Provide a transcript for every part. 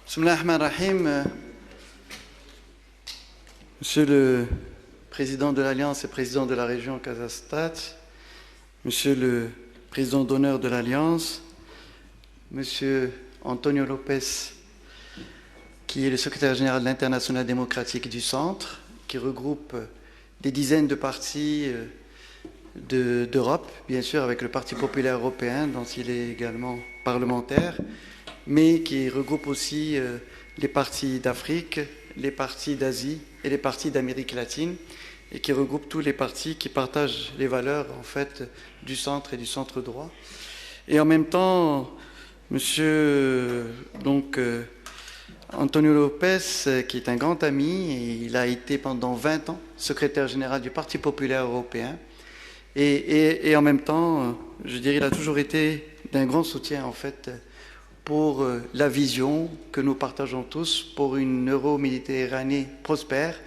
Bismillah ar-Rahman ar-Rahim. Monsieur le président de l'Alliance et président de la région Casa-Stad, Monsieur le président d'honneur de l'Alliance, Monsieur Antonio Lopez, qui est le secrétaire général de l'Internationale démocratique du Centre, qui regroupe des dizaines de partis d'Europe, bien sûr avec le Parti populaire européen, dont il est également parlementaire, mais qui regroupe aussi les partis d'Afrique, les partis d'Asie et les partis d'Amérique latine, et qui regroupe tous les partis qui partagent les valeurs en fait du centre et du centre droit. Et en même temps, Monsieur Antonio Lopez, qui est un grand ami, et il a été pendant 20 ans secrétaire général du Parti populaire européen, et en même temps, je dirais, il a toujours été d'un grand soutien en fait pour la vision que nous partageons tous pour une Euro-Méditerranée prospère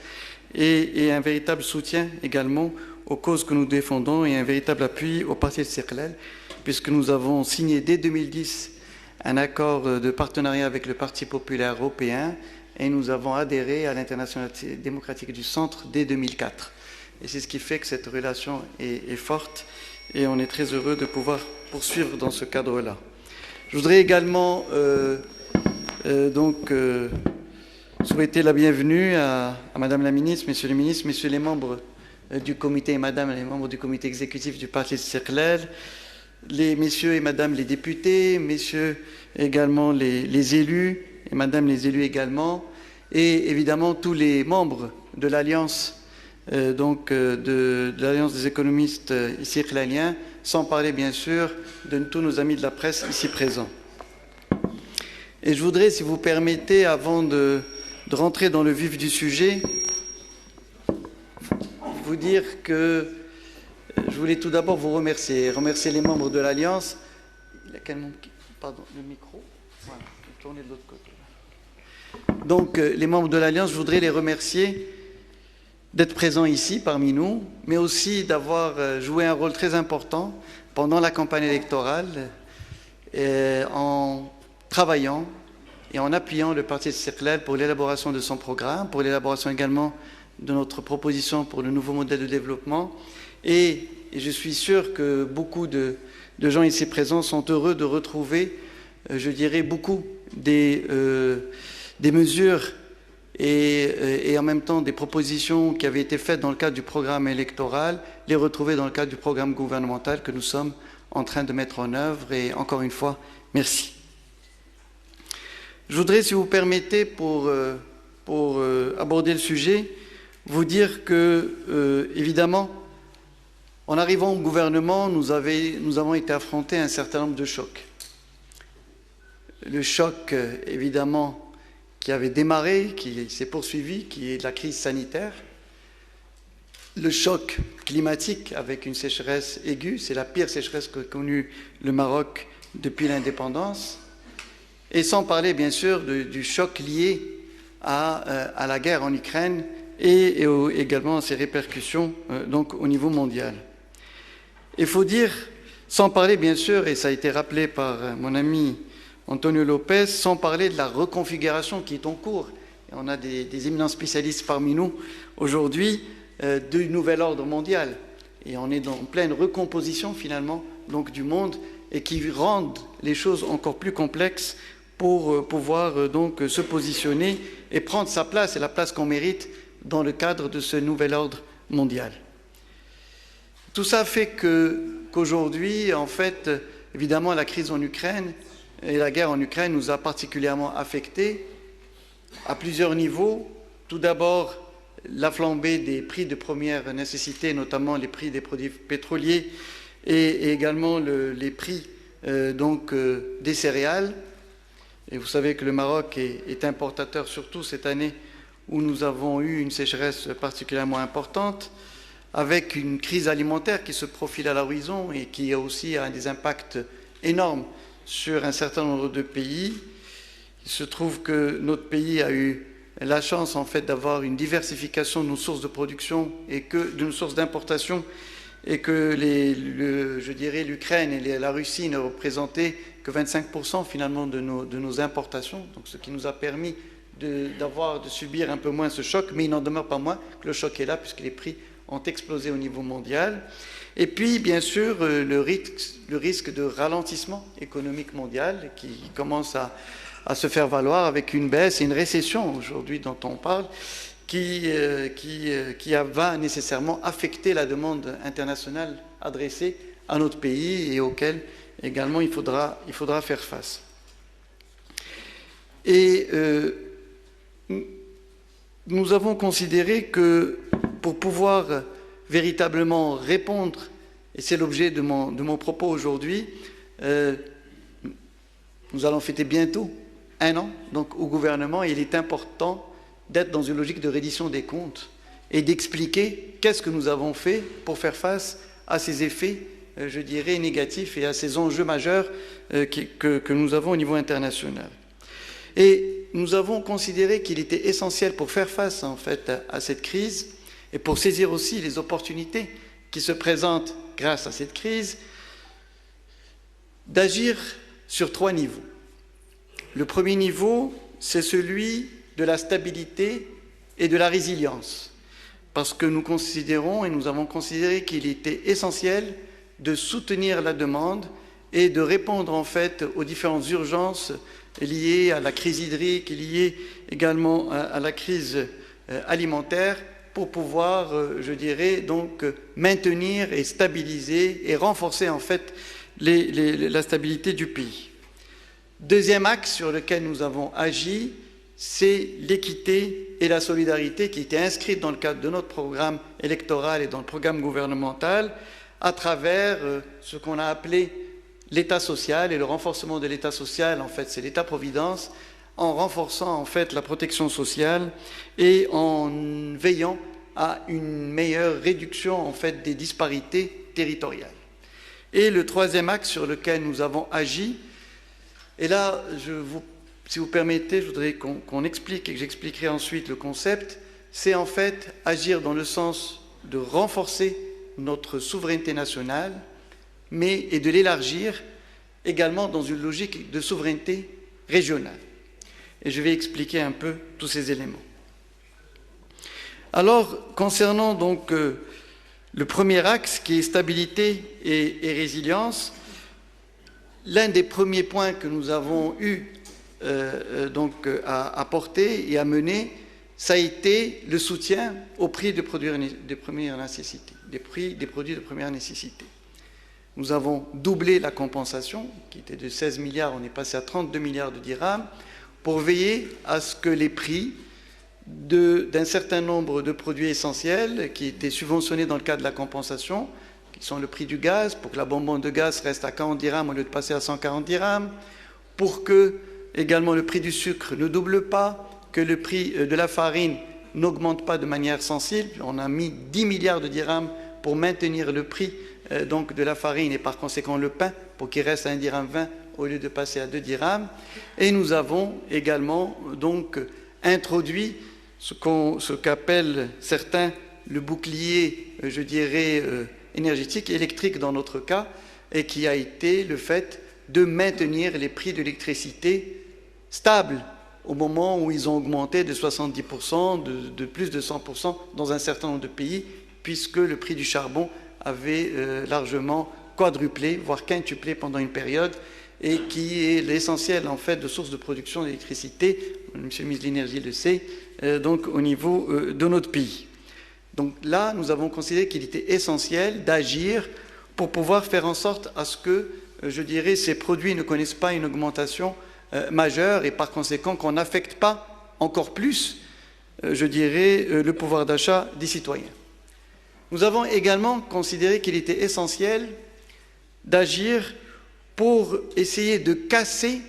et un véritable soutien également aux causes que nous défendons et un véritable appui au Parti Istiqlal, puisque nous avons signé dès 2010 un accord de partenariat avec le Parti populaire européen et nous avons adhéré à l'Internationale démocratique du Centre dès 2004. Et c'est ce qui fait que cette relation est forte et on est très heureux de pouvoir poursuivre dans ce cadre-là. Je voudrais également souhaiter la bienvenue à Madame la Ministre, Messieurs les Ministres, Messieurs les membres du comité et Madame les membres du comité exécutif du Parti Istiqlal, les Messieurs et Madame les députés, Messieurs également les élus et Madame les élus également, et évidemment tous les membres de l'Alliance de l'Alliance des économistes istiqlaliens, sans parler bien sûr de tous nos amis de la presse ici présents. Et je voudrais, si vous permettez, avant de rentrer dans le vif du sujet, vous dire que je voulais tout d'abord vous remercier les membres de l'Alliance. Il y a quel monde qui... Pardon, le micro. Voilà, tournez de l'autre côté. Donc, les membres de l'Alliance, je voudrais les remercier d'être présents ici parmi nous, mais aussi d'avoir joué un rôle très important pendant la campagne électorale en travaillant et en appuyant le Parti Istiqlal pour l'élaboration de son programme, pour l'élaboration également de notre proposition pour le nouveau modèle de développement. Et je suis sûr que beaucoup de gens ici présents sont heureux de retrouver, je dirais, beaucoup des mesures et en même temps des propositions qui avaient été faites dans le cadre du programme électoral, les retrouver dans le cadre du programme gouvernemental que nous sommes en train de mettre en œuvre. Et encore une fois, merci. Je voudrais, si vous permettez, pour aborder le sujet, vous dire que, évidemment, en arrivant au gouvernement, nous avons été affrontés à un certain nombre de chocs. Le choc, évidemment, qui avait démarré, qui s'est poursuivi, qui est la crise sanitaire. Le choc climatique avec une sécheresse aiguë, c'est la pire sécheresse qu'a connue le Maroc depuis l'indépendance. Et sans parler, bien sûr, du choc lié à la guerre en Ukraine et également à ses répercussions donc, au niveau mondial. Il faut dire, sans parler, bien sûr, et ça a été rappelé par mon ami Antonio Lopez, sans parler de la reconfiguration qui est en cours. Et on a des éminents spécialistes parmi nous aujourd'hui du nouvel ordre mondial. Et on est en pleine recomposition finalement donc, du monde et qui rendent les choses encore plus complexes pour pouvoir donc se positionner et prendre sa place et la place qu'on mérite dans le cadre de ce nouvel ordre mondial. Tout ça fait qu'aujourd'hui, en fait, évidemment, la crise en Ukraine et la guerre en Ukraine nous a particulièrement affectés à plusieurs niveaux. Tout d'abord, la flambée des prix de première nécessité, notamment les prix des produits pétroliers et également les prix des céréales. Et vous savez que le Maroc est importateur, surtout cette année où nous avons eu une sécheresse particulièrement importante, avec une crise alimentaire qui se profile à l'horizon et qui a aussi des impacts énormes sur un certain nombre de pays. Il se trouve que notre pays a eu la chance en fait d'avoir une diversification de nos sources de production et de nos sources d'importation, et que je dirais l'Ukraine et la Russie ne représentaient que 25% finalement de nos importations, donc ce qui nous a permis de subir un peu moins ce choc, mais il n'en demeure pas moins que le choc est là puisque les prix ont explosé au niveau mondial. Et puis, bien sûr, le risque de ralentissement économique mondial qui commence à se faire valoir avec une baisse et une récession aujourd'hui dont on parle, qui va nécessairement affecter la demande internationale adressée à notre pays et auquel également il faudra faire face. Et nous avons considéré que pour pouvoir véritablement répondre, et c'est l'objet de mon propos aujourd'hui, nous allons fêter bientôt 1 an donc, au gouvernement, et il est important d'être dans une logique de reddition des comptes et d'expliquer qu'est-ce que nous avons fait pour faire face à ces effets, je dirais, négatifs et à ces enjeux majeurs que nous avons au niveau international. Et nous avons considéré qu'il était essentiel pour faire face en fait à cette crise et pour saisir aussi les opportunités qui se présentent grâce à cette crise, d'agir sur 3 niveaux. Le premier niveau, c'est celui de la stabilité et de la résilience, parce que nous considérons et nous avons considéré qu'il était essentiel de soutenir la demande et de répondre en fait aux différentes urgences liées à la crise hydrique, liées également à la crise alimentaire, pour pouvoir, je dirais, donc maintenir et stabiliser et renforcer en fait la stabilité du pays. Deuxième axe sur lequel nous avons agi, c'est l'équité et la solidarité qui étaient inscrites dans le cadre de notre programme électoral et dans le programme gouvernemental à travers ce qu'on a appelé l'État social et le renforcement de l'État social, en fait, c'est l'État-providence, en renforçant en fait la protection sociale et en veillant à une meilleure réduction en fait des disparités territoriales. Et le troisième axe sur lequel nous avons agi, et là, si vous permettez, je voudrais qu'on explique et que j'expliquerai ensuite le concept, c'est en fait agir dans le sens de renforcer notre souveraineté nationale, et de l'élargir également dans une logique de souveraineté régionale. Et je vais expliquer un peu tous ces éléments. Alors, concernant donc le premier axe qui est stabilité et résilience, l'un des premiers points que nous avons eu à porter et à mener, ça a été le soutien au prix des produits de première nécessité, des produits de première nécessité. Nous avons doublé la compensation, qui était de 16 milliards, on est passé à 32 milliards de dirhams, pour veiller à ce que les prix d'un certain nombre de produits essentiels qui étaient subventionnés dans le cadre de la compensation, qui sont le prix du gaz, pour que la bonbonne de gaz reste à 40 dirhams au lieu de passer à 140 dirhams, pour que également le prix du sucre ne double pas, que le prix de la farine n'augmente pas de manière sensible. On a mis 10 milliards de dirhams pour maintenir le prix donc de la farine et par conséquent le pain pour qu'il reste à 1,20 dirham au lieu de passer à 2 dirhams. Et nous avons également donc introduit ce qu'appellent certains le bouclier, je dirais, énergétique, électrique dans notre cas, et qui a été le fait de maintenir les prix de l'électricité stables au moment où ils ont augmenté de 70%, de plus de 100% dans un certain nombre de pays, puisque le prix du charbon avait largement quadruplé, voire quintuplé pendant une période, et qui est l'essentiel en fait de source de production d'électricité, Monsieur le ministre de l'Énergie le sait, donc au niveau de notre pays. Donc là, nous avons considéré qu'il était essentiel d'agir pour pouvoir faire en sorte à ce que, je dirais, ces produits ne connaissent pas une augmentation majeure et par conséquent qu'on n'affecte pas encore plus, je dirais, le pouvoir d'achat des citoyens. Nous avons également considéré qu'il était essentiel d'agir pour essayer de casser,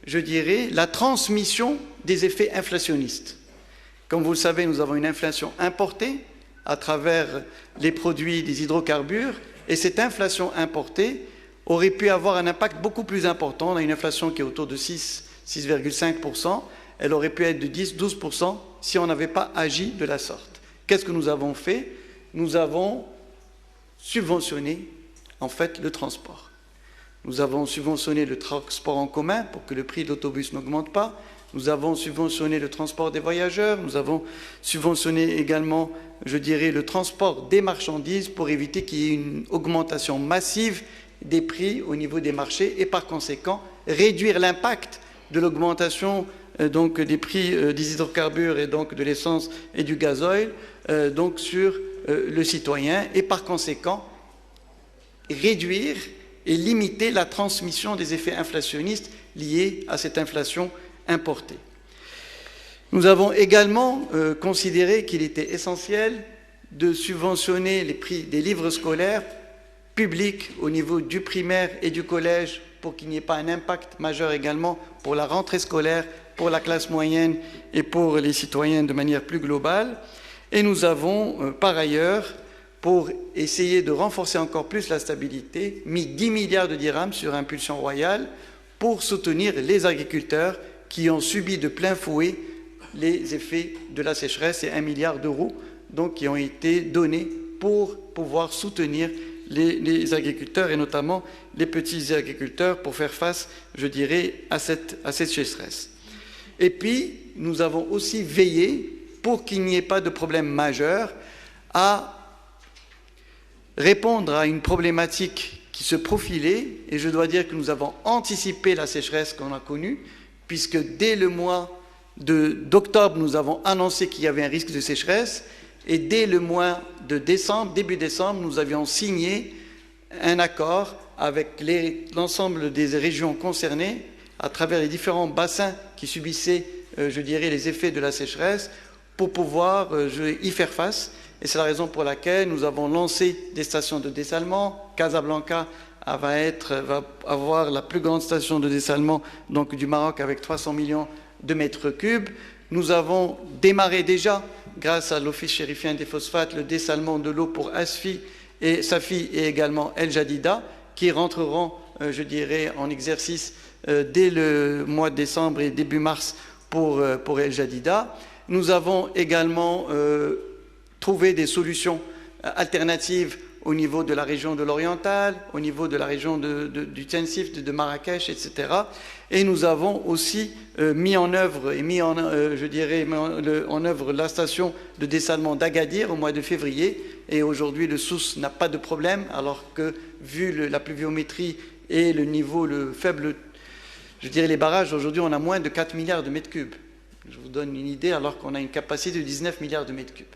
je dirais, la transmission des effets inflationnistes. Comme vous le savez, nous avons une inflation importée à travers les produits des hydrocarbures, et cette inflation importée aurait pu avoir un impact beaucoup plus important. On a une inflation qui est autour de 6, 6,5%, elle aurait pu être de 10-12% si on n'avait pas agi de la sorte. Qu'est-ce que nous avons fait? Nous avons subventionné en fait le transport. Nous avons subventionné le transport en commun pour que le prix de l'autobus n'augmente pas. Nous avons subventionné le transport des voyageurs. Nous avons subventionné également, je dirais, le transport des marchandises pour éviter qu'il y ait une augmentation massive des prix au niveau des marchés et par conséquent réduire l'impact de l'augmentation donc des prix des hydrocarbures et donc de l'essence et du gazoil donc sur le citoyen et par conséquent réduire et limiter la transmission des effets inflationnistes liés à cette inflation importée. Nous avons également considéré qu'il était essentiel de subventionner les prix des livres scolaires publics au niveau du primaire et du collège pour qu'il n'y ait pas un impact majeur également pour la rentrée scolaire, pour la classe moyenne et pour les citoyens de manière plus globale. Et nous avons par ailleurs, pour essayer de renforcer encore plus la stabilité, mis 10 milliards de dirhams sur impulsion royale pour soutenir les agriculteurs qui ont subi de plein fouet les effets de la sécheresse et 1 milliard d'euros donc qui ont été donnés pour pouvoir soutenir les agriculteurs et notamment les petits agriculteurs pour faire face, je dirais, à cette sécheresse. Et puis, nous avons aussi veillé pour qu'il n'y ait pas de problème majeur à répondre à une problématique qui se profilait, et je dois dire que nous avons anticipé la sécheresse qu'on a connue, puisque dès le mois d'octobre, nous avons annoncé qu'il y avait un risque de sécheresse, et dès le mois de décembre, début décembre, nous avions signé un accord avec l'ensemble des régions concernées, à travers les différents bassins qui subissaient, je dirais, les effets de la sécheresse, pour pouvoir y faire face. Et c'est la raison pour laquelle nous avons lancé des stations de dessalement. Casablanca va avoir la plus grande station de dessalement donc, du Maroc avec 300 millions de mètres cubes. Nous avons démarré déjà, grâce à l'Office chérifien des phosphates, le dessalement de l'eau pour Safi et également El Jadida, qui rentreront, je dirais, en exercice dès le mois de décembre et début mars pour El Jadida. Nous avons également trouvé des solutions alternatives au niveau de la région de l'Oriental, au niveau de la région du Tensif, de Marrakech, etc. Et nous avons aussi mis en œuvre la station de dessalement d'Agadir au mois de février. Et aujourd'hui, le Souss n'a pas de problème, alors que, vu la pluviométrie et le niveau, le faible, je dirais les barrages, aujourd'hui, on a moins de 4 milliards de mètres cubes. Je vous donne une idée, alors qu'on a une capacité de 19 milliards de mètres cubes.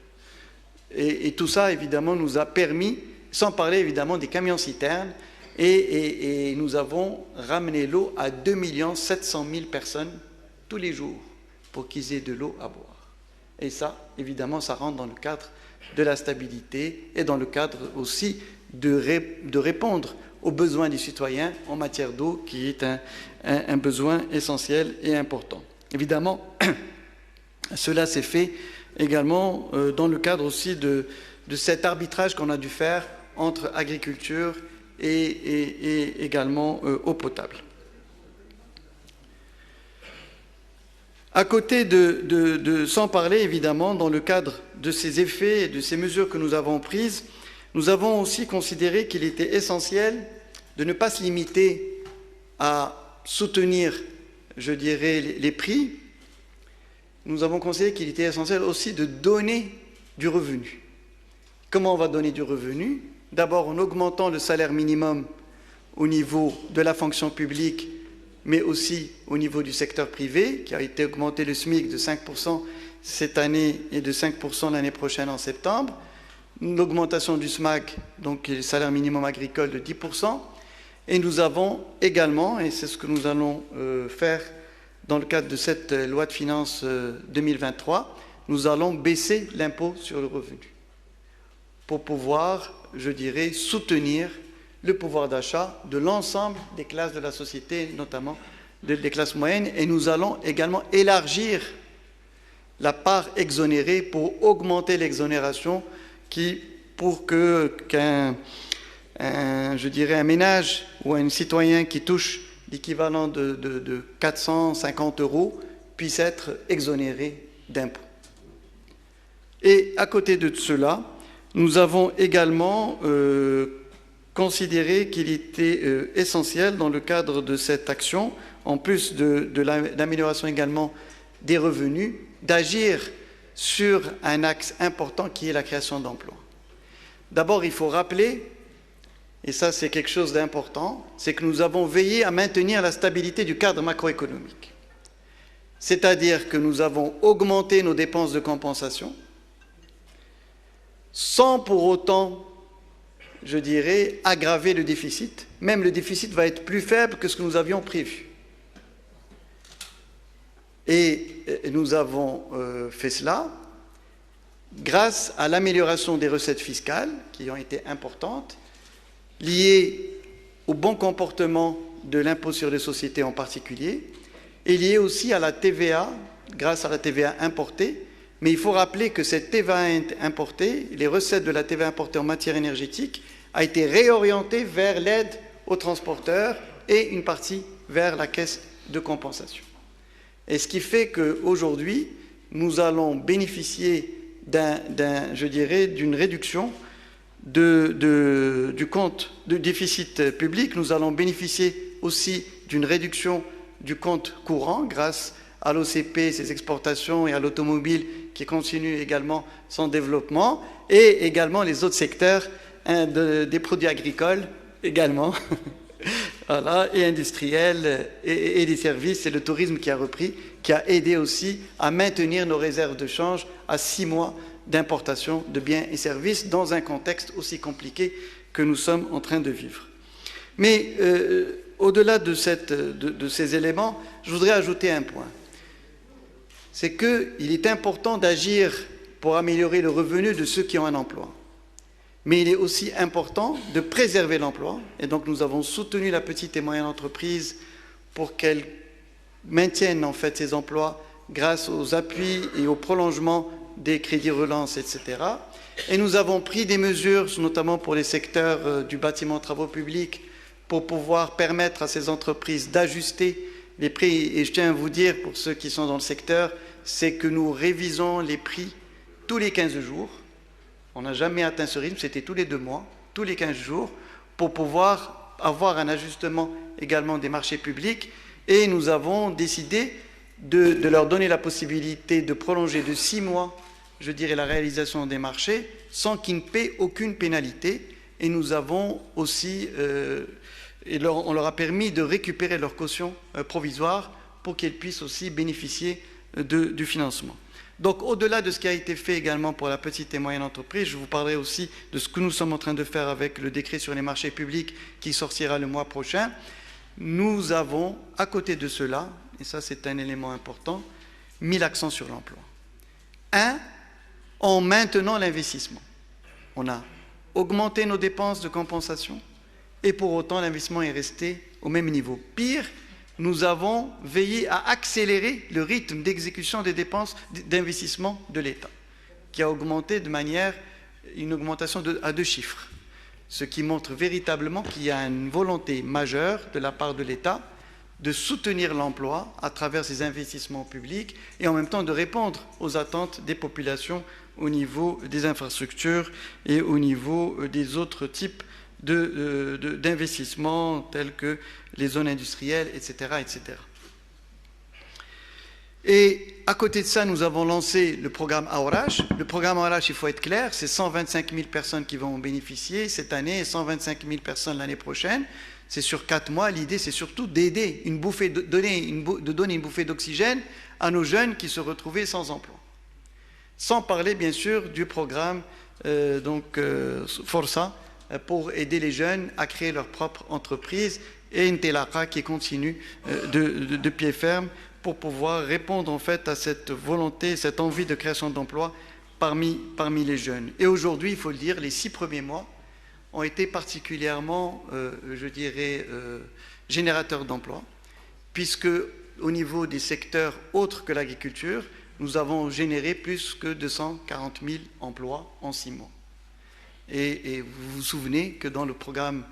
Et tout ça, évidemment, nous a permis, sans parler évidemment des camions-citernes, et nous avons ramené l'eau à 2 700 000 personnes tous les jours pour qu'ils aient de l'eau à boire. Et ça, évidemment, ça rentre dans le cadre de la stabilité et dans le cadre aussi de répondre aux besoins des citoyens en matière d'eau, qui est un besoin essentiel et important. Évidemment, cela s'est fait également dans le cadre aussi de cet arbitrage qu'on a dû faire entre agriculture et également eau potable. À côté sans parler évidemment, dans le cadre de ces effets et de ces mesures que nous avons prises, nous avons aussi considéré qu'il était essentiel de ne pas se limiter à soutenir, je dirais, les prix. Nous avons considéré qu'il était essentiel aussi de donner du revenu. Comment on va donner du revenu? D'abord en augmentant le salaire minimum au niveau de la fonction publique, mais aussi au niveau du secteur privé, qui a été augmenté le SMIC de 5% cette année et de 5% l'année prochaine en septembre. L'augmentation du SMAC, donc le salaire minimum agricole, de 10%. Et nous avons également, et c'est ce que nous allons faire dans le cadre de cette loi de finances 2023, nous allons baisser l'impôt sur le revenu pour pouvoir, je dirais, soutenir le pouvoir d'achat de l'ensemble des classes de la société, notamment des classes moyennes. Et nous allons également élargir la part exonérée pour augmenter l'exonération pour qu'un ménage ou un citoyen qui touche l'équivalent de 450 € puisse être exonéré d'impôts. Et à côté de cela, nous avons également considéré qu'il était essentiel dans le cadre de cette action, en plus de l'amélioration également des revenus, d'agir sur un axe important qui est la création d'emplois. D'abord, il faut rappeler, et ça c'est quelque chose d'important, c'est que nous avons veillé à maintenir la stabilité du cadre macroéconomique. C'est-à-dire que nous avons augmenté nos dépenses de compensation sans pour autant, je dirais, aggraver le déficit. Même le déficit va être plus faible que ce que nous avions prévu. Et nous avons fait cela grâce à l'amélioration des recettes fiscales, qui ont été importantes, liées au bon comportement de l'impôt sur les sociétés en particulier, et liées aussi à la TVA, grâce à la TVA importée. Mais il faut rappeler que cette TVA importée, les recettes de la TVA importée en matière énergétique, a été réorientée vers l'aide aux transporteurs et une partie vers la caisse de compensation. Et ce qui fait qu'aujourd'hui, nous allons bénéficier d'une réduction du compte de déficit public. Nous allons bénéficier aussi d'une réduction du compte courant grâce à l'OCP, ses exportations, et à l'automobile qui continue également son développement, et également les autres secteurs des produits agricoles également, voilà, et industriels, et des services, et le tourisme qui a repris, qui a aidé aussi à maintenir nos réserves de change à 6 mois d'importation de biens et services dans un contexte aussi compliqué que nous sommes en train de vivre. Mais au-delà de ces éléments, je voudrais ajouter un point. C'est qu'il est important d'agir pour améliorer le revenu de ceux qui ont un emploi. Mais il est aussi important de préserver l'emploi. Et donc nous avons soutenu la petite et moyenne entreprise pour qu'elle maintienne en fait ses emplois grâce aux appuis et au prolongement des crédits relance, etc. Et nous avons pris des mesures, notamment pour les secteurs du bâtiment travaux publics, pour pouvoir permettre à ces entreprises d'ajuster les prix. Et je tiens à vous dire, pour ceux qui sont dans le secteur, c'est que nous révisons les prix tous les 15 jours. On n'a jamais atteint ce rythme, c'était tous les 2 mois, tous les 15 jours, pour pouvoir avoir un ajustement également des marchés publics. Et nous avons décidé de leur donner la possibilité de prolonger de 6 mois, je dirais, la réalisation des marchés, sans qu'ils ne paient aucune pénalité. Et nous avons aussi, on leur a permis de récupérer leur caution provisoire pour qu'ils puissent aussi bénéficier du financement. Donc, au-delà de ce qui a été fait également pour la petite et moyenne entreprise, je vous parlerai aussi de ce que nous sommes en train de faire avec le décret sur les marchés publics qui sortira le mois prochain. Nous avons, à côté de cela, et ça c'est un élément important, mis l'accent sur l'emploi. En maintenant l'investissement. On a augmenté nos dépenses de compensation et pour autant l'investissement est resté au même niveau. Pire, nous avons veillé à accélérer le rythme d'exécution des dépenses d'investissement de l'État, qui a augmenté de manière, une augmentation à 2 chiffres, ce qui montre véritablement qu'il y a une volonté majeure de la part de l'État de soutenir l'emploi à travers ces investissements publics et en même temps de répondre aux attentes des populations au niveau des infrastructures et au niveau des autres types d'investissements tels que les zones industrielles, etc., etc. Et à côté de ça, nous avons lancé le programme AORACH. Le programme AORACH, il faut être clair, c'est 125 000 personnes qui vont en bénéficier cette année et 125 000 personnes l'année prochaine. C'est sur 4 mois. L'idée, c'est surtout d'aider, de donner une bouffée d'oxygène à nos jeunes qui se retrouvaient sans emploi. Sans parler, bien sûr, du programme Força, pour aider les jeunes à créer leur propre entreprise, et Intelaka qui continue de pied ferme pour pouvoir répondre en fait à cette volonté, cette envie de création d'emplois parmi les jeunes. Et aujourd'hui, il faut le dire, les 6 premiers mois ont été particulièrement, je dirais, générateurs d'emplois, puisque au niveau des secteurs autres que l'agriculture, nous avons généré plus que 240 000 emplois en 6 mois. Et vous vous souvenez que dans le programme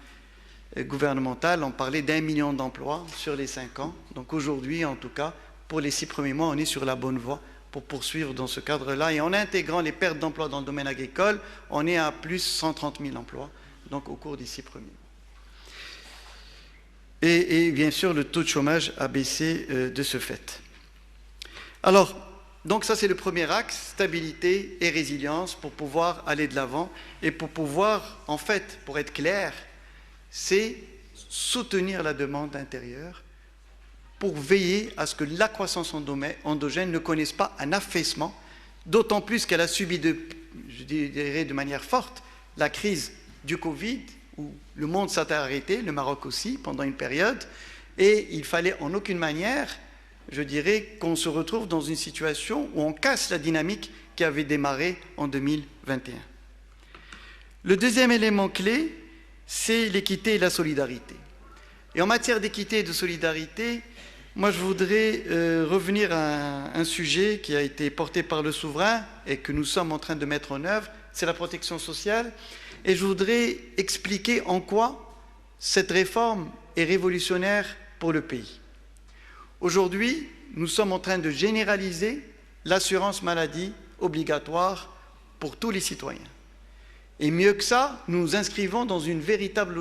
gouvernementales, on parlait d'1 million d'emplois sur les 5 ans. Donc aujourd'hui, en tout cas, pour les 6 premiers mois, on est sur la bonne voie pour poursuivre dans ce cadre-là. Et en intégrant les pertes d'emplois dans le domaine agricole, on est à plus 130 000 emplois, donc au cours des 6 premiers mois. Et bien sûr, le taux de chômage a baissé de ce fait. Alors, donc ça c'est le premier axe, stabilité et résilience pour pouvoir aller de l'avant et pour pouvoir, en fait, pour être clair, c'est soutenir la demande intérieure pour veiller à ce que la croissance endogène ne connaisse pas un affaissement, d'autant plus qu'elle a subi, je dirais de manière forte, la crise du Covid, où le monde s'est arrêté, le Maroc aussi, pendant une période, et il fallait en aucune manière, je dirais, qu'on se retrouve dans une situation où on casse la dynamique qui avait démarré en 2021. Le deuxième élément clé, c'est l'équité et la solidarité. Et en matière d'équité et de solidarité, moi je voudrais revenir à un sujet qui a été porté par le souverain et que nous sommes en train de mettre en œuvre, c'est la protection sociale. Et je voudrais expliquer en quoi cette réforme est révolutionnaire pour le pays. Aujourd'hui, nous sommes en train de généraliser l'assurance maladie obligatoire pour tous les citoyens. Et mieux que ça, nous nous inscrivons dans une véritable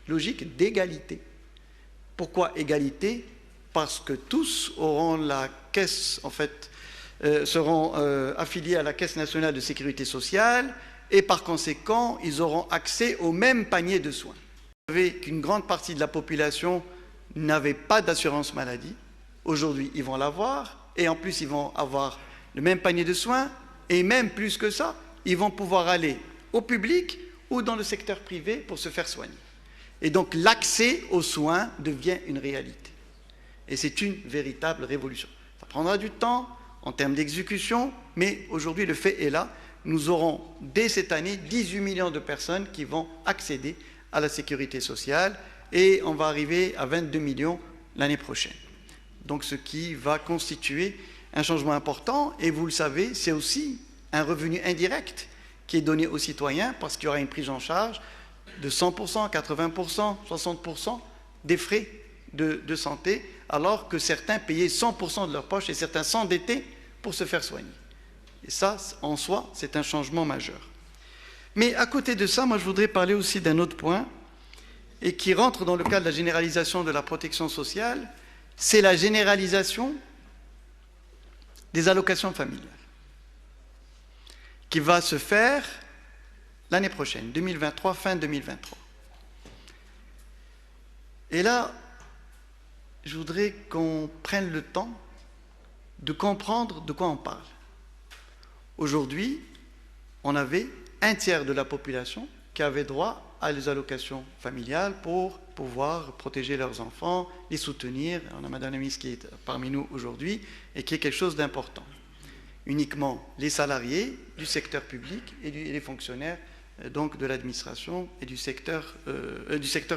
logique d'égalité. Pourquoi égalité? Parce que tous auront la caisse, en fait, seront affiliés à la Caisse nationale de sécurité sociale et par conséquent, ils auront accès au même panier de soins. Vous savez qu'une grande partie de la population n'avait pas d'assurance maladie. Aujourd'hui, ils vont l'avoir et en plus, ils vont avoir le même panier de soins et même plus que ça, ils vont pouvoir aller au public ou dans le secteur privé pour se faire soigner. Et donc, l'accès aux soins devient une réalité. Et c'est une véritable révolution. Ça prendra du temps en termes d'exécution, mais aujourd'hui, le fait est là. Nous aurons, dès cette année, 18 millions de personnes qui vont accéder à la sécurité sociale et on va arriver à 22 millions l'année prochaine. Donc, ce qui va constituer un changement important. Et vous le savez, c'est aussi un revenu indirect qui est donné aux citoyens parce qu'il y aura une prise en charge de 100%, 80%, 60% des frais de santé, alors que certains payaient 100% de leur poche et certains s'endettaient pour se faire soigner. Et ça, en soi, c'est un changement majeur. Mais à côté de ça, moi, je voudrais parler aussi d'un autre point et qui rentre dans le cadre de la généralisation de la protection sociale, c'est la généralisation des allocations familiales qui va se faire l'année prochaine, 2023, fin 2023. Et là, je voudrais qu'on prenne le temps de comprendre de quoi on parle. Aujourd'hui, on avait un tiers de la population qui avait droit à les allocations familiales pour pouvoir protéger leurs enfants, les soutenir. On a Madame la ministre qui est parmi nous aujourd'hui et qui est quelque chose d'important. Uniquement les salariés du secteur public et les fonctionnaires donc de l'administration et du secteur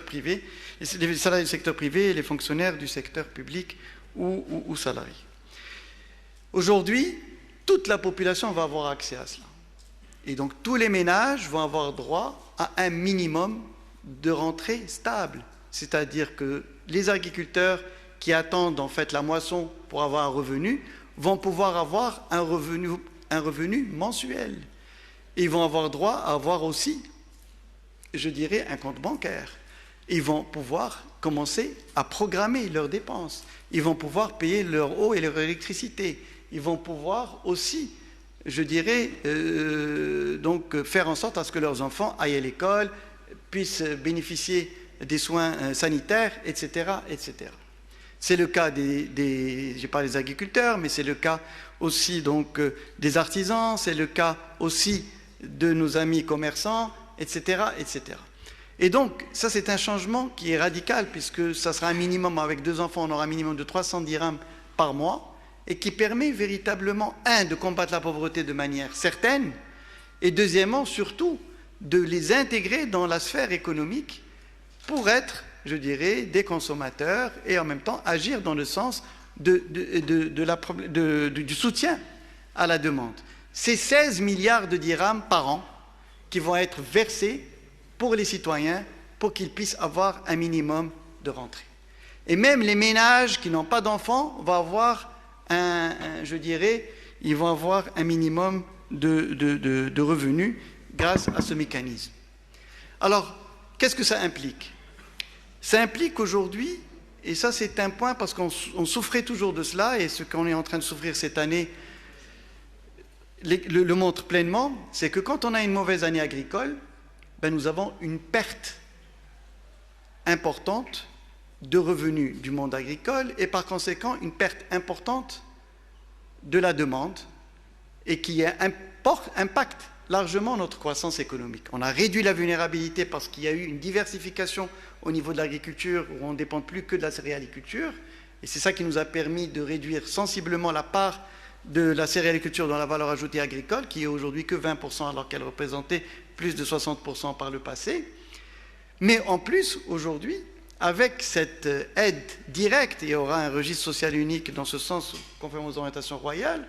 privé, les salariés du secteur privé et les fonctionnaires du secteur public ou salariés. Aujourd'hui, toute la population va avoir accès à cela. Et donc, tous les ménages vont avoir droit à un minimum de rentrée stable. C'est-à-dire que les agriculteurs qui attendent en fait la moisson pour avoir un revenu vont pouvoir avoir un revenu mensuel. Et ils vont avoir droit à avoir aussi, je dirais, un compte bancaire. Ils vont pouvoir commencer à programmer leurs dépenses. Ils vont pouvoir payer leur eau et leur électricité. Ils vont pouvoir aussi, je dirais, donc faire en sorte à ce que leurs enfants aillent à l'école, puissent bénéficier des soins sanitaires, etc., etc. C'est le cas j'ai pas les agriculteurs, mais c'est le cas aussi donc des artisans, c'est le cas aussi de nos amis commerçants, etc., etc. Et donc, ça c'est un changement qui est radical, puisque ça sera un minimum, avec 2 enfants, on aura un minimum de 300 dirhams par mois, et qui permet véritablement, de combattre la pauvreté de manière certaine, et deuxièmement, surtout, de les intégrer dans la sphère économique pour être, je dirais, des consommateurs et en même temps agir dans le sens du soutien à la demande. C'est 16 milliards de dirhams par an qui vont être versés pour les citoyens pour qu'ils puissent avoir un minimum de rentrée. Et même les ménages qui n'ont pas d'enfants vont avoir ils vont avoir un minimum de revenus grâce à ce mécanisme. Alors, qu'est-ce que ça implique? Ça implique aujourd'hui, et ça c'est un point parce qu'on souffrait toujours de cela, et ce qu'on est en train de souffrir cette année le montre pleinement, c'est que quand on a une mauvaise année agricole, nous avons une perte importante de revenus du monde agricole et par conséquent une perte importante de la demande et qui impacte largement notre croissance économique. On a réduit la vulnérabilité parce qu'il y a eu une diversification au niveau de l'agriculture où on ne dépend plus que de la céréaliculture et c'est ça qui nous a permis de réduire sensiblement la part de la céréaliculture dans la valeur ajoutée agricole qui est aujourd'hui que 20% alors qu'elle représentait plus de 60% par le passé. Mais en plus, aujourd'hui, avec cette aide directe, et il y aura un registre social unique dans ce sens, conformément aux orientations royales,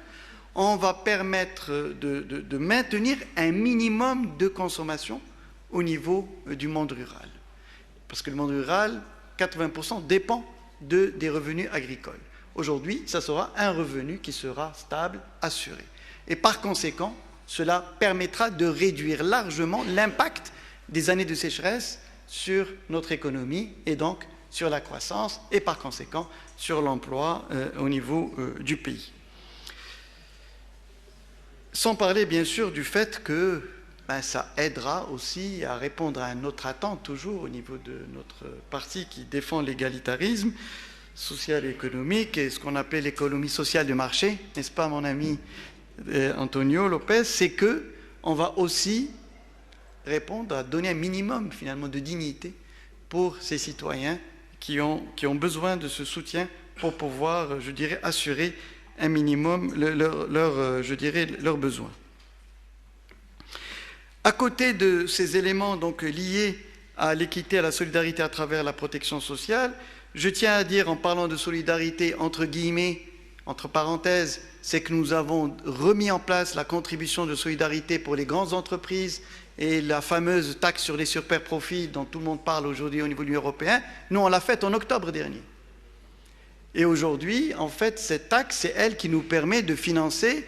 on va permettre de maintenir un minimum de consommation au niveau du monde rural. Parce que le monde rural, 80% dépend des revenus agricoles. Aujourd'hui, ça sera un revenu qui sera stable, assuré. Et par conséquent, cela permettra de réduire largement l'impact des années de sécheresse sur notre économie et donc sur la croissance et par conséquent sur l'emploi au niveau du pays. Sans parler bien sûr du fait que ça aidera aussi à répondre à notre attente toujours au niveau de notre parti qui défend l'égalitarisme social et économique et ce qu'on appelle l'économie sociale de marché, n'est-ce pas mon ami Antonio Lopez, c'est qu'on va aussi répondre à donner un minimum finalement de dignité pour ces citoyens qui ont besoin de ce soutien pour pouvoir, assurer un minimum leurs besoins. À côté de ces éléments donc liés à l'équité, à la solidarité à travers la protection sociale, je tiens à dire en parlant de solidarité entre guillemets, entre parenthèses, c'est que nous avons remis en place la contribution de solidarité pour les grandes entreprises et la fameuse taxe sur les super-profits dont tout le monde parle aujourd'hui au niveau de l'Union européenne, nous on l'a faite en octobre dernier. Et aujourd'hui, en fait, cette taxe, c'est elle qui nous permet de financer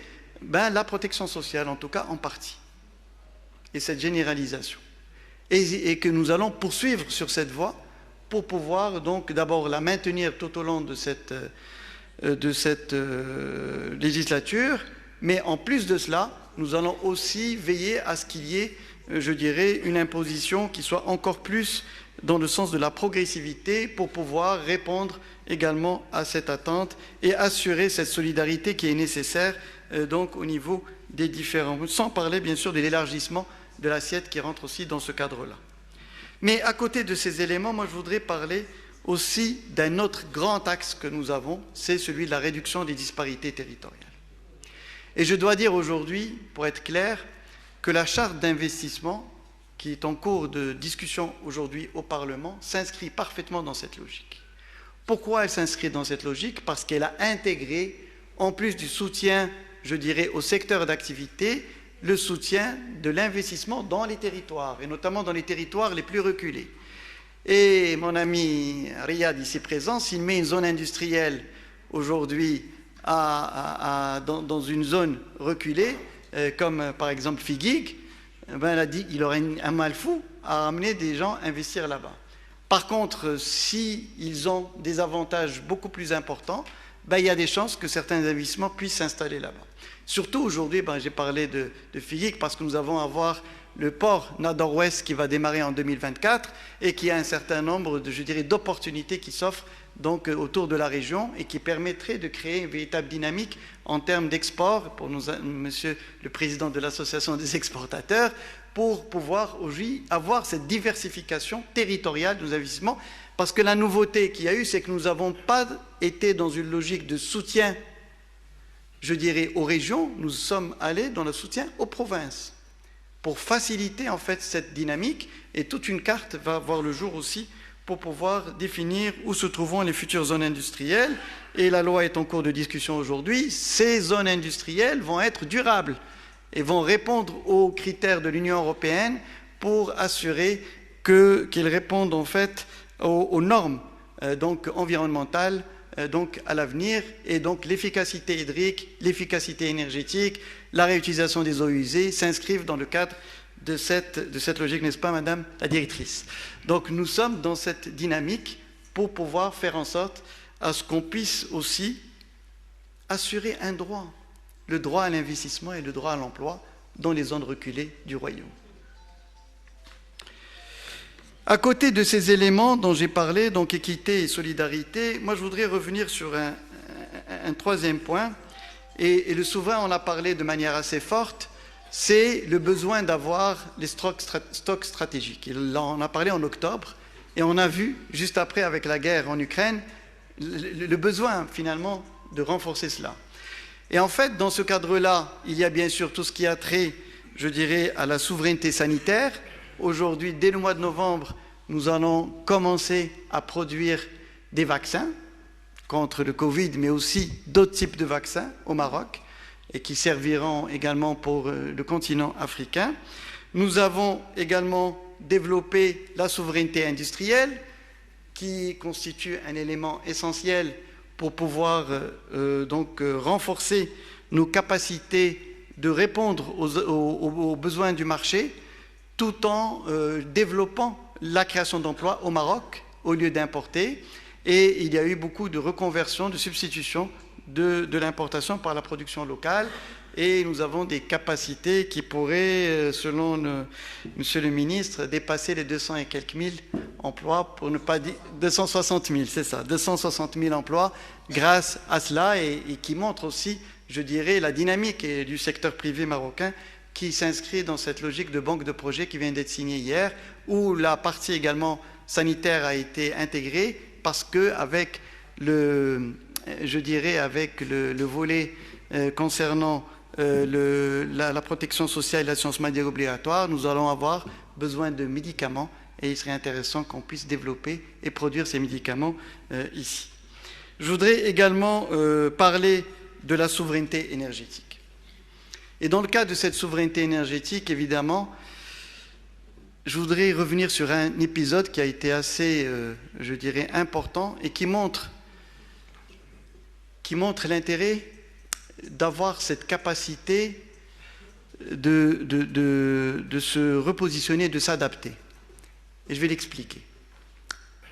la protection sociale, en tout cas en partie. Et cette généralisation. Et que nous allons poursuivre sur cette voie pour pouvoir donc d'abord la maintenir tout au long de cette législature, mais en plus de cela, nous allons aussi veiller à ce qu'il y ait, une imposition qui soit encore plus dans le sens de la progressivité pour pouvoir répondre également à cette attente et assurer cette solidarité qui est nécessaire donc au niveau des différents, sans parler bien sûr de l'élargissement de l'assiette qui rentre aussi dans ce cadre-là. Mais à côté de ces éléments, moi je voudrais parler aussi d'un autre grand axe que nous avons, c'est celui de la réduction des disparités territoriales. Et je dois dire aujourd'hui, pour être clair, que la charte d'investissement qui est en cours de discussion aujourd'hui au Parlement s'inscrit parfaitement dans cette logique. Pourquoi elle s'inscrit dans cette logique? Parce qu'elle a intégré, en plus du soutien, au secteur d'activité, le soutien de l'investissement dans les territoires, et notamment dans les territoires les plus reculés. Et mon ami Riyad, ici présent, s'il met une zone industrielle aujourd'hui dans une zone reculée, comme par exemple Figuig, il aurait un mal fou à amener des gens investir là-bas. Par contre, s'ils ont des avantages beaucoup plus importants, il y a des chances que certains investissements puissent s'installer là-bas. Surtout aujourd'hui, j'ai parlé de Figuig parce que nous allons avoir le port Nord-Ouest qui va démarrer en 2024 et qui a un certain nombre d'opportunités qui s'offrent donc autour de la région et qui permettrait de créer une véritable dynamique en termes d'export pour monsieur le président de l'association des exportateurs pour pouvoir aujourd'hui avoir cette diversification territoriale de nos investissements parce que la nouveauté qu'il y a eu, c'est que nous n'avons pas été dans une logique de soutien, aux régions, nous sommes allés dans le soutien aux provinces pour faciliter en fait cette dynamique et toute une carte va voir le jour aussi pour pouvoir définir où se trouveront les futures zones industrielles et la loi est en cours de discussion aujourd'hui. Ces zones industrielles vont être durables et vont répondre aux critères de l'Union européenne pour assurer qu'ils répondent en fait aux normes donc environnementales donc à l'avenir, et donc l'efficacité hydrique, l'efficacité énergétique, la réutilisation des eaux usées s'inscrivent dans le cadre de cette logique, n'est-ce pas, Madame la Directrice? Donc nous sommes dans cette dynamique pour pouvoir faire en sorte à ce qu'on puisse aussi assurer un droit, le droit à l'investissement et le droit à l'emploi dans les zones reculées du Royaume. À côté de ces éléments dont j'ai parlé, donc équité et solidarité, moi je voudrais revenir sur un troisième point, et le souverain en a parlé de manière assez forte, c'est le besoin d'avoir les stocks stratégiques. Il en a parlé en octobre, et on a vu, juste après avec la guerre en Ukraine, le besoin finalement de renforcer cela. Et en fait, dans ce cadre-là, il y a bien sûr tout ce qui a trait, je dirais, à la souveraineté sanitaire. Aujourd'hui, dès le mois de novembre, nous allons commencer à produire des vaccins contre le Covid, mais aussi d'autres types de vaccins au Maroc, et qui serviront également pour le continent africain. Nous avons également développé la souveraineté industrielle, qui constitue un élément essentiel pour pouvoir donc renforcer nos capacités de répondre aux besoins du marché, tout en développant la création d'emplois au Maroc au lieu d'importer. Et il y a eu beaucoup de reconversion, de substitution de l'importation par la production locale. Et nous avons des capacités qui pourraient, selon Monsieur le ministre, dépasser les 200 et quelques mille emplois, pour ne pas dire 260 000, c'est ça, 260 000 emplois grâce à cela, et qui montre aussi, je dirais, la dynamique du secteur privé marocain qui s'inscrit dans cette logique de banque de projets qui vient d'être signée hier, où la partie également sanitaire a été intégrée, parce qu'avec le volet concernant la protection sociale et la science médicale obligatoire, nous allons avoir besoin de médicaments, et il serait intéressant qu'on puisse développer et produire ces médicaments ici. Je voudrais également parler de la souveraineté énergétique. Et dans le cadre de cette souveraineté énergétique, évidemment, je voudrais revenir sur un épisode qui a été assez, je dirais, important, et qui montre l'intérêt d'avoir cette capacité de se repositionner, de s'adapter. Et je vais l'expliquer.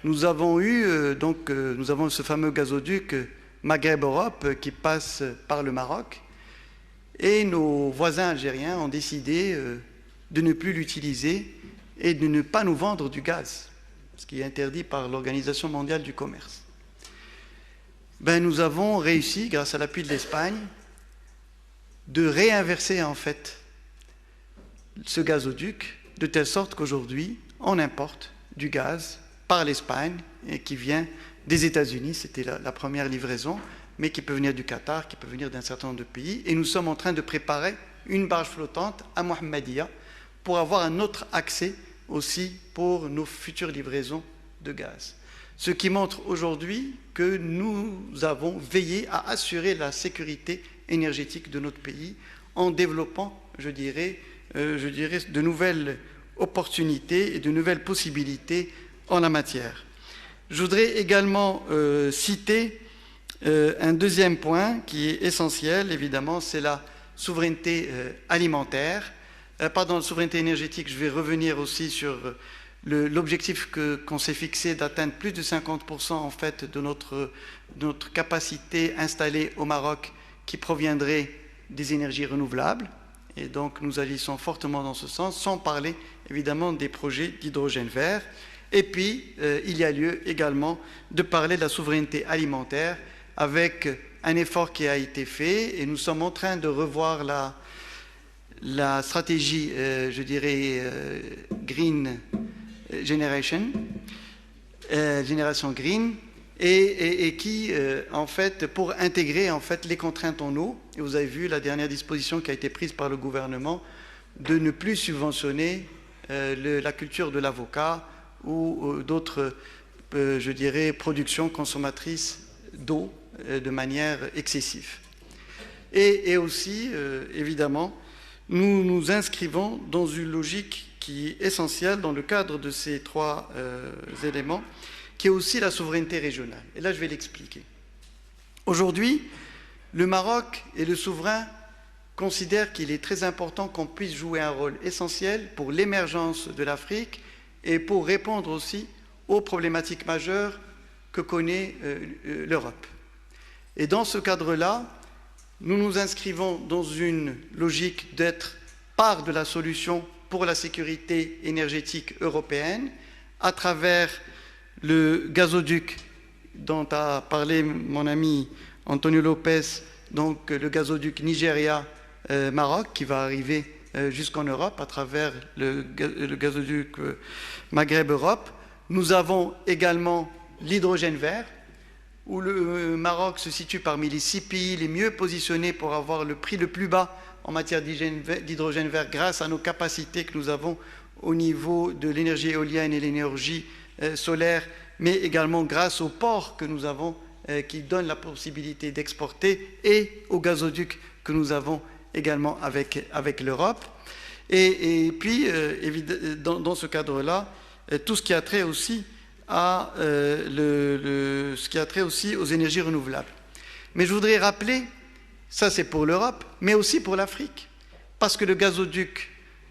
Nous avons nous avons ce fameux gazoduc Maghreb-Europe qui passe par le Maroc, et nos voisins algériens ont décidé de ne plus l'utiliser et de ne pas nous vendre du gaz, ce qui est interdit par l'Organisation mondiale du commerce. Nous avons réussi, grâce à l'appui de l'Espagne, de réinverser en fait ce gazoduc, de telle sorte qu'aujourd'hui, on importe du gaz par l'Espagne, et qui vient des États-Unis, c'était la première livraison, mais qui peut venir du Qatar, qui peut venir d'un certain nombre de pays. Et nous sommes en train de préparer une barge flottante à Mohammedia pour avoir un autre accès aussi pour nos futures livraisons de gaz. Ce qui montre aujourd'hui que nous avons veillé à assurer la sécurité énergétique de notre pays en développant, je dirais, de nouvelles opportunités et de nouvelles possibilités en la matière. Je voudrais également citer un deuxième point qui est essentiel, évidemment, c'est la souveraineté alimentaire. La souveraineté énergétique, je vais revenir aussi sur l'objectif qu'on s'est fixé d'atteindre plus de 50% en fait de notre capacité installée au Maroc qui proviendrait des énergies renouvelables. Et donc nous agissons fortement dans ce sens, sans parler évidemment des projets d'hydrogène vert. Et puis, il y a lieu également de parler de la souveraineté alimentaire avec un effort qui a été fait, et nous sommes en train de revoir la stratégie, je dirais, Green Generation, génération green, et qui, en fait, pour intégrer en fait les contraintes en eau, et vous avez vu la dernière disposition qui a été prise par le gouvernement de ne plus subventionner la culture de l'avocat ou d'autres, je dirais, productions consommatrices d'eau de manière excessive. Et aussi, évidemment, nous nous inscrivons dans une logique qui est essentielle dans le cadre de ces trois éléments, qui est aussi la souveraineté régionale. Et là, je vais l'expliquer. Aujourd'hui, le Maroc et le souverain considèrent qu'il est très important qu'on puisse jouer un rôle essentiel pour l'émergence de l'Afrique et pour répondre aussi aux problématiques majeures que connaît l'Europe. Et dans ce cadre-là, nous nous inscrivons dans une logique d'être part de la solution pour la sécurité énergétique européenne à travers le gazoduc dont a parlé mon ami Antonio Lopez, donc le gazoduc Nigeria-Maroc qui va arriver jusqu'en Europe à travers le gazoduc Maghreb-Europe. Nous avons également l'hydrogène vert, où le Maroc se situe parmi les 6 pays les mieux positionnés pour avoir le prix le plus bas en matière d'hydrogène vert grâce à nos capacités que nous avons au niveau de l'énergie éolienne et l'énergie solaire, mais également grâce aux ports que nous avons qui donnent la possibilité d'exporter et aux gazoducs que nous avons également avec l'Europe. Et puis, dans ce cadre-là, tout ce qui a trait aussi ce qui a trait aussi aux énergies renouvelables. Mais je voudrais rappeler, ça c'est pour l'Europe, mais aussi pour l'Afrique, parce que le gazoduc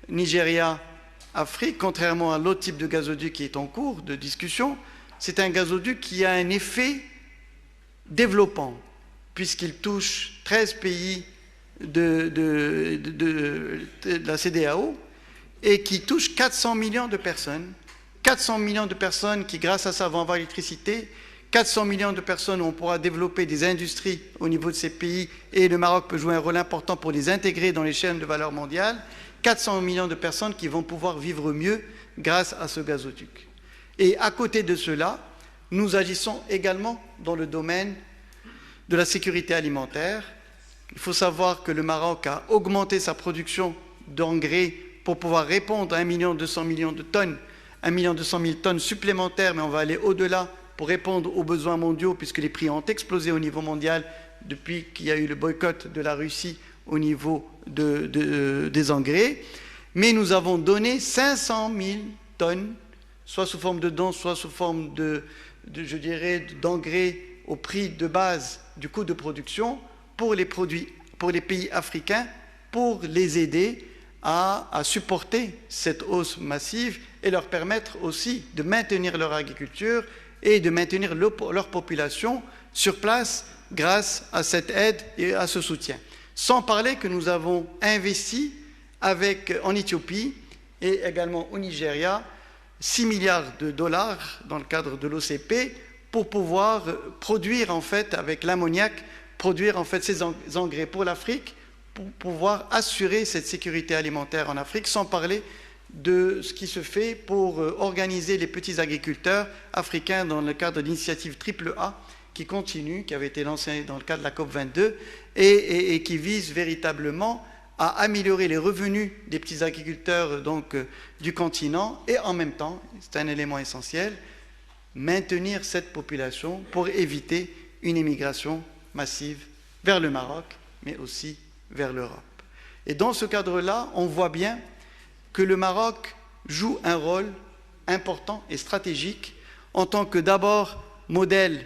Nigeria-Afrique, contrairement à l'autre type de gazoduc qui est en cours de discussion, c'est un gazoduc qui a un effet développant, puisqu'il touche 13 pays de la CEDEAO et qui touche 400 millions de personnes. 400 millions de personnes qui, grâce à ça, vont avoir l'électricité, 400 millions de personnes où on pourra développer des industries au niveau de ces pays et le Maroc peut jouer un rôle important pour les intégrer dans les chaînes de valeur mondiale, 400 millions de personnes qui vont pouvoir vivre mieux grâce à ce gazoduc. Et à côté de cela, nous agissons également dans le domaine de la sécurité alimentaire. Il faut savoir que le Maroc a augmenté sa production d'engrais pour pouvoir répondre à 1 200 000 de tonnes, 1 200 000 tonnes supplémentaires, mais on va aller au-delà pour répondre aux besoins mondiaux, puisque les prix ont explosé au niveau mondial depuis qu'il y a eu le boycott de la Russie au niveau des engrais. Mais nous avons donné 500 000 tonnes, soit sous forme de dons, soit sous forme d'engrais au prix de base du coût de production pour les pays africains, pour les aider à supporter cette hausse massive et leur permettre aussi de maintenir leur agriculture et de maintenir leur population sur place grâce à cette aide et à ce soutien. Sans parler que nous avons investi en Éthiopie et également au Nigeria 6 milliards de dollars dans le cadre de l'OCP pour pouvoir produire en fait avec l'ammoniac, produire en fait ces engrais pour l'Afrique, pour pouvoir assurer cette sécurité alimentaire en Afrique, sans parler de ce qui se fait pour organiser les petits agriculteurs africains dans le cadre de l'initiative AAA qui continue, qui avait été lancée dans le cadre de la COP22 et qui vise véritablement à améliorer les revenus des petits agriculteurs du continent et en même temps, c'est un élément essentiel, maintenir cette population pour éviter une émigration massive vers le Maroc, mais aussi vers l'Europe. Et dans ce cadre-là, on voit bien que le Maroc joue un rôle important et stratégique en tant que d'abord modèle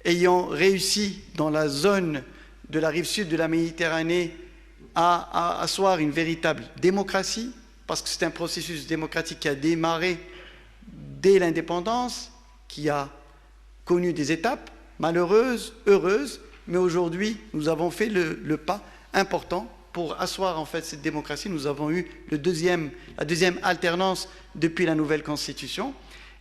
ayant réussi dans la zone de la rive sud de la Méditerranée à asseoir une véritable démocratie, parce que c'est un processus démocratique qui a démarré dès l'indépendance, qui a connu des étapes malheureuses, heureuses, mais aujourd'hui nous avons fait le pas important pour asseoir en fait cette démocratie. Nous avons eu la deuxième alternance depuis la nouvelle constitution.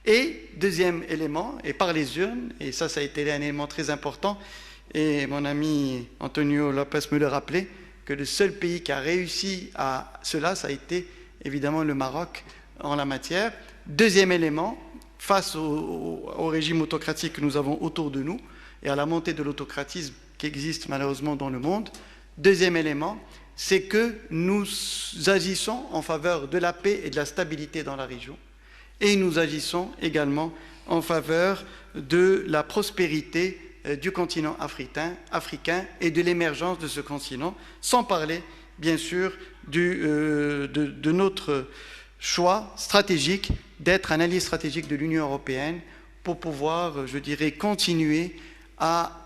Et deuxième élément, et par les urnes, et ça a été un élément très important, et mon ami Antonio Lopez me le rappelait, que le seul pays qui a réussi à cela, ça a été évidemment le Maroc en la matière. Deuxième élément, face au régime autocratique que nous avons autour de nous, et à la montée de l'autocratisme qui existe malheureusement dans le monde, deuxième élément, c'est que nous agissons en faveur de la paix et de la stabilité dans la région. Et nous agissons également en faveur de la prospérité du continent africain et de l'émergence de ce continent, sans parler, bien sûr, de notre choix stratégique d'être un allié stratégique de l'Union européenne pour pouvoir, je dirais, continuer à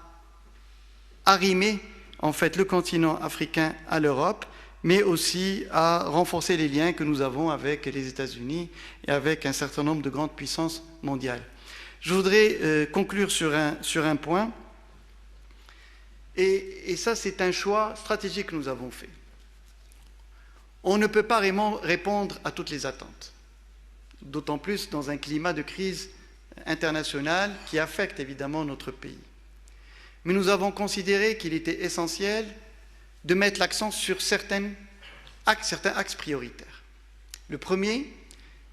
arrimer en fait le continent africain à l'Europe, mais aussi à renforcer les liens que nous avons avec les États-Unis et avec un certain nombre de grandes puissances mondiales. Je voudrais conclure sur un point, et ça c'est un choix stratégique que nous avons fait. On ne peut pas vraiment répondre à toutes les attentes, d'autant plus dans un climat de crise internationale qui affecte évidemment notre pays. Mais nous avons considéré qu'il était essentiel de mettre l'accent sur certains axes prioritaires. Le premier,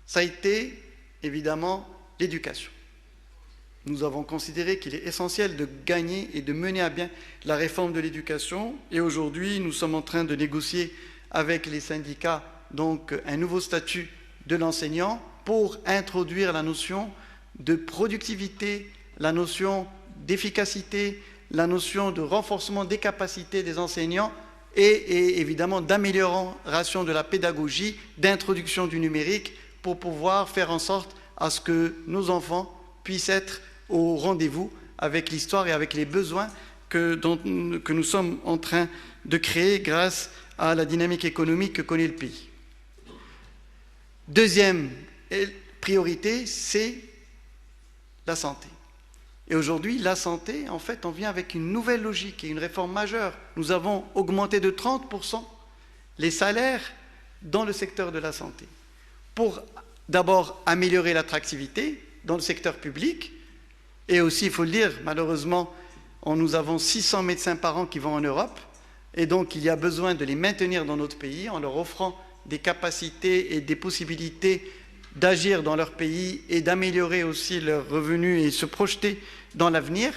ça a été évidemment l'éducation. Nous avons considéré qu'il est essentiel de gagner et de mener à bien la réforme de l'éducation, et aujourd'hui nous sommes en train de négocier avec les syndicats donc un nouveau statut de l'enseignant pour introduire la notion de productivité, la notion d'efficacité, la notion de renforcement des capacités des enseignants et évidemment d'amélioration de la pédagogie, d'introduction du numérique pour pouvoir faire en sorte à ce que nos enfants puissent être au rendez-vous avec l'histoire et avec les besoins que nous sommes en train de créer grâce à la dynamique économique que connaît le pays. Deuxième priorité, c'est la santé. Et aujourd'hui, la santé, en fait, on vient avec une nouvelle logique et une réforme majeure. Nous avons augmenté de 30% les salaires dans le secteur de la santé pour d'abord améliorer l'attractivité dans le secteur public et aussi, il faut le dire, malheureusement, nous avons 600 médecins par an qui vont en Europe et donc il y a besoin de les maintenir dans notre pays en leur offrant des capacités et des possibilités d'agir dans leur pays et d'améliorer aussi leurs revenus et se projeter dans l'avenir.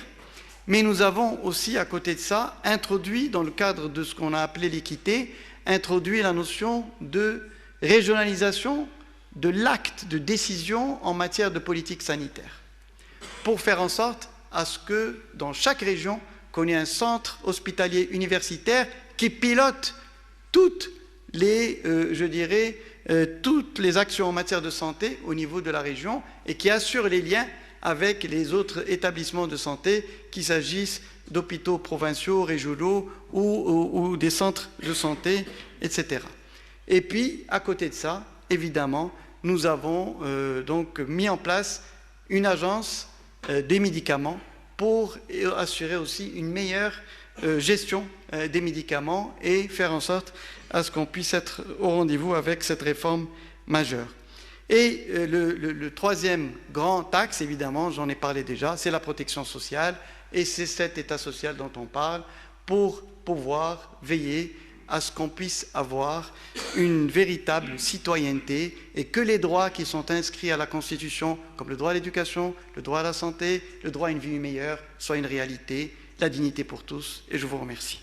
Mais nous avons aussi, à côté de ça, introduit, dans le cadre de ce qu'on a appelé l'équité, introduit la notion de régionalisation de l'acte de décision en matière de politique sanitaire, pour faire en sorte à ce que, dans chaque région, qu'on ait un centre hospitalier universitaire qui pilote toutes les, toutes les actions en matière de santé au niveau de la région et qui assure les liens avec les autres établissements de santé, qu'il s'agisse d'hôpitaux provinciaux, régionaux ou des centres de santé, etc. Et puis, à côté de ça, évidemment, nous avons donc mis en place une agence des médicaments pour assurer aussi une meilleure gestion des médicaments et faire en sorte à ce qu'on puisse être au rendez-vous avec cette réforme majeure. Et le troisième grand axe, évidemment, j'en ai parlé déjà, c'est la protection sociale et c'est cet état social dont on parle pour pouvoir veiller à ce qu'on puisse avoir une véritable citoyenneté et que les droits qui sont inscrits à la Constitution, comme le droit à l'éducation, le droit à la santé, le droit à une vie meilleure, soient une réalité, la dignité pour tous. Et je vous remercie.